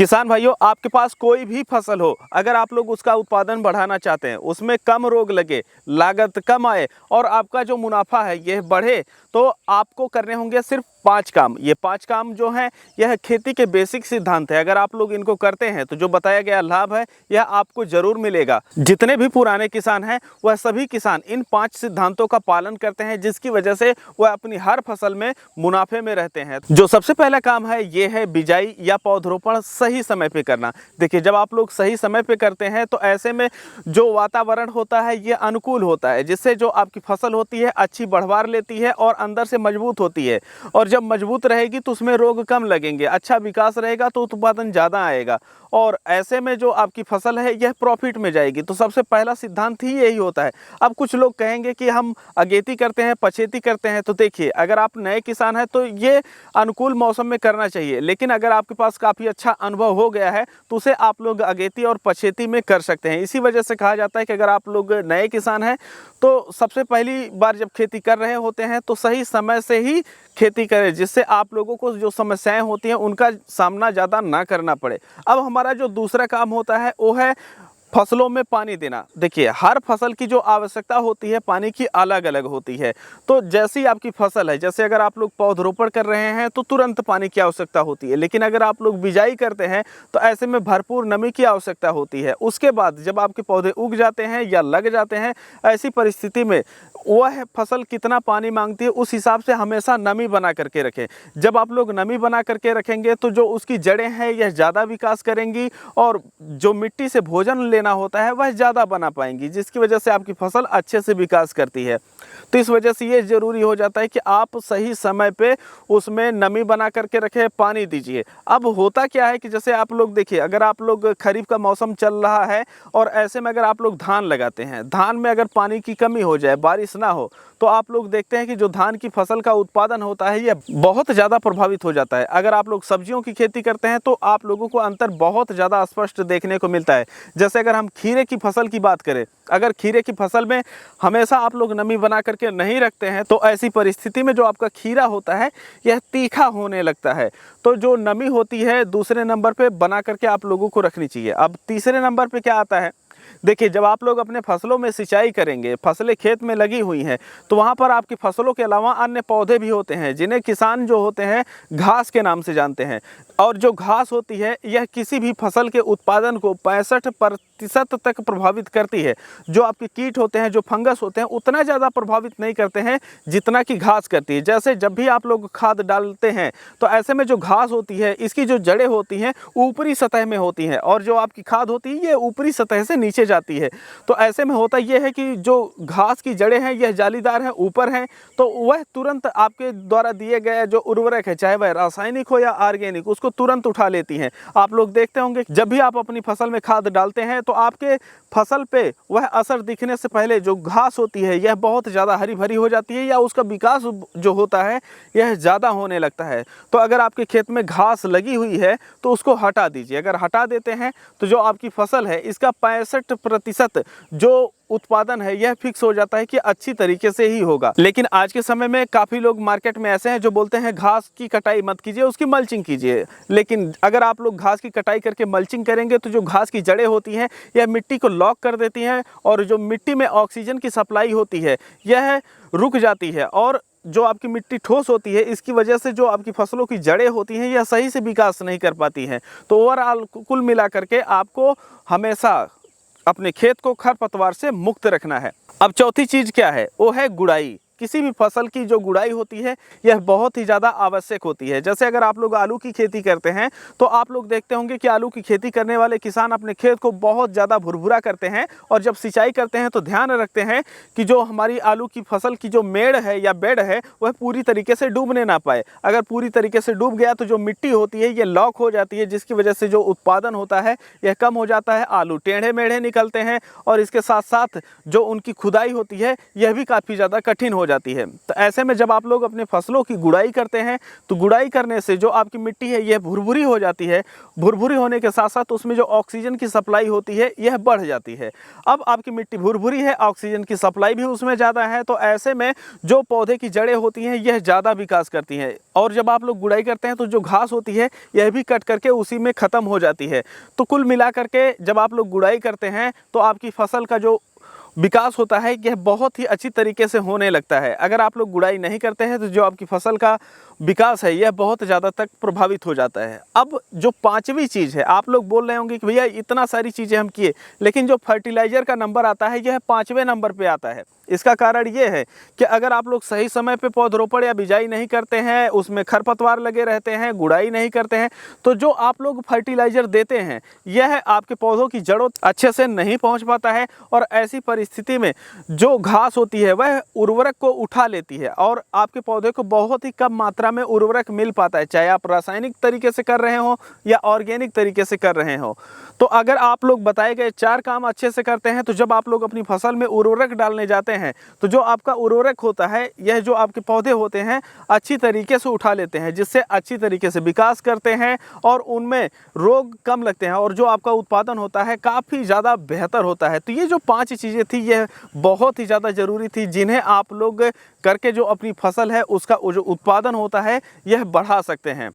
किसान भाइयों, आपके पास कोई भी फसल हो, अगर आप लोग उसका उत्पादन बढ़ाना चाहते हैं, उसमें कम रोग लगे, लागत कम आए और आपका जो मुनाफा है यह बढ़े, तो आपको करने होंगे सिर्फ 5 काम। ये 5 काम जो हैं यह खेती के बेसिक सिद्धांत है। अगर आप लोग इनको करते हैं तो जो बताया गया लाभ है यह आपको जरूर मिलेगा। जितने भी पुराने किसान हैं वह सभी किसान इन 5 सिद्धांतों का पालन करते हैं, जिसकी वजह से वह अपनी हर फसल में मुनाफे में रहते हैं। जो सबसे पहला काम है ये है बिजाई या पौधरोपण सही समय पे करना। देखिए, जब आप लोग सही समय पे करते हैं तो ऐसे में जो वातावरण होता है ये अनुकूल होता है, जिससे जो आपकी फसल होती है अच्छी बढ़वार लेती है और अंदर से मजबूत होती है। और जब मजबूत रहेगी तो उसमें रोग कम लगेंगे, अच्छा विकास रहेगा तो उत्पादन ज़्यादा आएगा और ऐसे में जो आपकी फसल है यह प्रॉफिट में जाएगी। तो सबसे पहला सिद्धांत ही यही होता है। अब कुछ लोग कहेंगे कि हम अगेती करते हैं, पछेती करते हैं, तो देखिए, अगर आप नए किसान हैं तो ये अनुकूल मौसम में करना चाहिए, लेकिन अगर आपके पास काफ़ी अच्छा अनुभव हो गया है तो उसे आप लोग अगेती और पछेती में कर सकते हैं। इसी वजह से कहा जाता है कि अगर आप लोग नए किसान हैं तो सबसे पहली बार जब खेती कर रहे होते हैं तो सही समय से ही खेती करें, जिससे आप लोगों को जो समस्याएं होती हैं उनका सामना ज़्यादा ना करना पड़े। अब हमारा जो दूसरा काम होता है वो है फसलों में पानी देना। देखिए, हर फसल की जो आवश्यकता होती है पानी की अलग अलग होती है। तो जैसी आपकी फसल है, जैसे अगर आप लोग पौधरोपण कर रहे हैं तो तुरंत पानी की आवश्यकता होती है, लेकिन अगर आप लोग बिजाई करते हैं तो ऐसे में भरपूर नमी की आवश्यकता होती है। उसके बाद जब आपके पौधे उग जाते हैं या लग जाते हैं, ऐसी परिस्थिति में वह फसल कितना पानी मांगती है उस हिसाब से हमेशा नमी बना करके रखें। जब आप लोग नमी बना करके रखेंगे तो जो उसकी जड़ें हैं यह ज़्यादा विकास करेंगी और जो मिट्टी से भोजन लेना होता है वह ज़्यादा बना पाएंगी, जिसकी वजह से आपकी फसल अच्छे से विकास करती है। तो इस वजह से ये ज़रूरी हो जाता है कि आप सही समय पे उसमें नमी बना करके रखें, पानी दीजिए। अब होता क्या है कि जैसे आप लोग देखिए, अगर आप लोग खरीफ का मौसम चल रहा है और ऐसे में अगर आप लोग धान लगाते हैं, धान में अगर पानी की कमी हो जाए, बारिश ना हो, तो आप लोग देखते हैं कि जो धान की फसल का उत्पादन होता है यह बहुत ज़्यादा प्रभावित हो जाता है। अगर आप लोग सब्जियों की खेती करते हैं तो आप लोगों को अंतर बहुत ज़्यादा स्पष्ट देखने को मिलता है। जैसे अगर हम खीरे की फसल की बात करें, अगर खीरे की फसल में हमेशा आप लोग नमी बना करके नहीं रखते हैं तो ऐसी परिस्थिति में जो आपका खीरा होता है यह तीखा होने लगता है। तो जो नमी होती है दूसरे नंबर पे बना करके आप लोगों को रखनी चाहिए। अब तीसरे नंबर पे क्या आता है, देखिए, जब आप लोग अपने फसलों में सिंचाई करेंगे, फसलें खेत में लगी हुई हैं, तो वहाँ पर आपकी फसलों के अलावा अन्य पौधे भी होते हैं जिन्हें किसान जो होते हैं घास के नाम से जानते हैं। और जो घास होती है यह किसी भी फसल के उत्पादन को 65% तक प्रभावित करती है। जो आपके कीट होते हैं, जो फंगस होते हैं, उतना ज़्यादा प्रभावित नहीं करते हैं जितना कि घास करती है। जैसे जब भी आप लोग खाद डालते हैं तो ऐसे में जो घास होती है इसकी जो जड़ें होती हैं ऊपरी सतह में होती हैं और जो आपकी खाद होती है ये ऊपरी सतह से नीचे जाती है। तो ऐसे में होता यह है कि जो घास की जड़ें हैं यह जालीदार हैं, ऊपर हैं, तो वह तुरंत आपके द्वारा दिए गए जो उर्वरक है, चाहे वह रासायनिक हो या ऑर्गेनिक, उसको तुरंत उठा लेती हैं। आप लोग देखते होंगे जब भी आप अपनी फसल में खाद डालते हैं तो आपके फसल पे वह असर दिखने से पहले जो घास होती है यह बहुत ज़्यादा हरी भरी हो जाती है या उसका विकास जो होता है यह ज़्यादा होने लगता है। तो अगर आपके खेत में घास लगी हुई है तो उसको हटा दीजिए। अगर हटा देते हैं तो जो आपकी फसल है इसका 65% जो उत्पादन है यह फिक्स हो जाता है कि अच्छी तरीके से ही होगा। लेकिन आज के समय में काफ़ी लोग मार्केट में ऐसे हैं जो बोलते हैं घास की कटाई मत कीजिए, उसकी मल्चिंग कीजिए। लेकिन अगर आप लोग घास की कटाई करके मल्चिंग करेंगे तो जो घास की जड़ें होती हैं यह मिट्टी को लॉक कर देती हैं और जो मिट्टी में ऑक्सीजन की सप्लाई होती है यह रुक जाती है और जो आपकी मिट्टी ठोस होती है इसकी वजह से जो आपकी फसलों की जड़ें होती हैं यह सही से विकास नहीं कर पाती हैं। तो ओवरऑल कुल मिला करके आपको हमेशा अपने खेत को खरपतवार से मुक्त रखना है। अब चौथी चीज़ क्या है, वो है गुड़ाई। किसी भी फसल की जो गुड़ाई होती है यह बहुत ही ज़्यादा आवश्यक होती है। जैसे अगर आप लोग आलू की खेती करते हैं तो आप लोग देखते होंगे कि आलू की खेती करने वाले किसान अपने खेत को बहुत ज़्यादा भुरभुरा करते हैं और जब सिंचाई करते हैं तो ध्यान रखते हैं कि जो हमारी आलू की फसल की जो मेड़ है या बेड है वह पूरी तरीके से डूबने ना पाए। अगर पूरी तरीके से डूब गया तो जो मिट्टी होती है ये लॉक हो जाती है, जिसकी वजह से जो उत्पादन होता है यह कम हो जाता है, आलू टेढ़े मेढ़े निकलते हैं और इसके साथ साथ जो उनकी खुदाई होती है यह भी काफ़ी ज़्यादा कठिन हो जाती है। तो ऐसे में जब आप लोग अपने फसलों की गुड़ाई करते हैं तो गुड़ाई करने से जो आपकी मिट्टी है यह भुरभुरी हो जाती है। भुरभुरी होने के साथ साथ उसमें जो ऑक्सीजन की सप्लाई होती है यह बढ़ जाती है। अब आपकी मिट्टी भुरभुरी है, ऑक्सीजन की सप्लाई भी उसमें ज़्यादा है, तो ऐसे में जो पौधे की जड़ें होती हैं यह ज़्यादा विकास करती हैं। और जब आप लोग गुड़ाई करते हैं तो जो घास होती है यह भी कट करके उसी में ख़त्म हो जाती है। तो कुल मिला करके जब आप लोग गुड़ाई करते हैं तो आपकी फसल का जो विकास होता है यह बहुत ही अच्छी तरीके से होने लगता है। अगर आप लोग गुड़ाई नहीं करते हैं तो जो आपकी फसल का विकास है यह बहुत ज़्यादा तक प्रभावित हो जाता है। अब जो पांचवी चीज़ है, आप लोग बोल रहे होंगे कि भैया इतना सारी चीज़ें हम किए, लेकिन जो फर्टिलाइज़र का नंबर आता है यह 5वें नंबर पे आता है। इसका कारण ये है कि अगर आप लोग सही समय पे पौधरोपण या बिजाई नहीं करते हैं, उसमें खरपतवार लगे रहते हैं, गुड़ाई नहीं करते हैं, तो जो आप लोग फर्टिलाइज़र देते हैं यह आपके पौधों की जड़ों अच्छे से नहीं पहुंच पाता है। और ऐसी परिस्थिति में जो घास होती है वह उर्वरक को उठा लेती है और आपके पौधे को बहुत ही कम मात्रा में उर्वरक मिल पाता है, चाहे आप रासायनिक तरीके से कर रहे हो या ऑर्गेनिक तरीके से कर रहे हो। तो अगर आप लोग बताए गए 4 काम अच्छे से करते हैं तो जब आप लोग अपनी फसल में उर्वरक डालने जाते हैं तो जो आपका उर्वरक होता है यह जो आपके पौधे होते हैं अच्छी तरीके से उठा लेते हैं, जिससे अच्छी तरीके से विकास करते हैं और उनमें रोग कम लगते हैं और जो आपका उत्पादन होता है काफ़ी ज़्यादा बेहतर होता है। तो ये जो 5 चीज़ें थी यह बहुत ही ज़्यादा ज़रूरी थी, जिन्हें आप लोग करके जो अपनी फसल है उसका जो उत्पादन होता है यह बढ़ा सकते हैं।